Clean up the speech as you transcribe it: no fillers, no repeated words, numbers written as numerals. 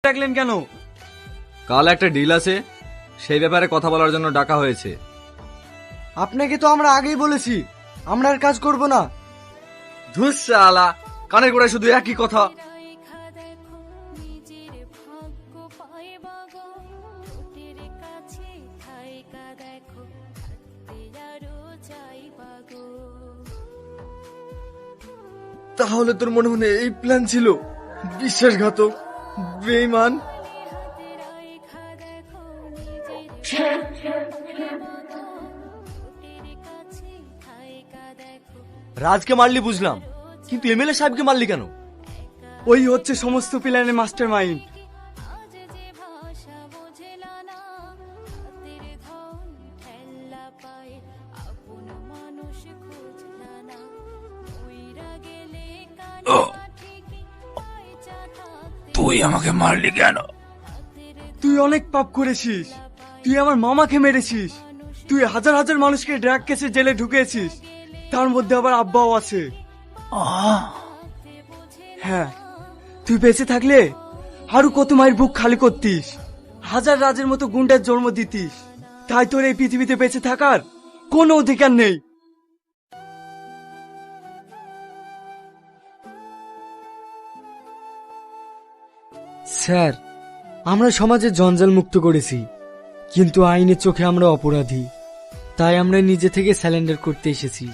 ডাকলেন কেন? কাল একটা ডিল আছে, সেই ব্যাপারে কথা বলার জন্য ডাকা হয়েছে। আপনাকে তো আমরা আগেই বলেছি আমরা আর কাজ করব না। ধুস শালা, কানের গোড়ায় শুধু একই কথা। তাহলে তোর মনে মনে এই প্ল্যান ছিল? বিশ্বাসঘাতক, বেঈমান। রাজকে মারলি বুঝলাম, কিন্তু এমএলএ সাহেবকে মারলি কেন? ওই হচ্ছে সমস্ত প্ল্যানের মাস্টার মাইন্ড। তুই আমাকে মারলি কেন? তুই অনেক পাপ করেছিস। তুই আমার মামাকে মেরেছিস। তুই হাজার হাজার মানুষকে ড্রাগ কেসে জেলে ঢুকেছিস, তার মধ্যে আবার আব্বাও আছে। হ্যাঁ, তুই বেঁচে থাকলে আরো কত মায়ের বুক খালি করতিস, হাজার রাজের মতো গুন্ডার জন্ম দিতিস। তাই তোর এই পৃথিবীতে বেঁচে থাকার কোনো অধিকার নেই। স্যার, আমরা সমাজে জঞ্জাল মুক্ত করেছি, কিন্তু আইনের চোখে আমরা অপরাধী। তাই আমরা নিজে থেকে স্যালেন্ডার করতে এসেছি।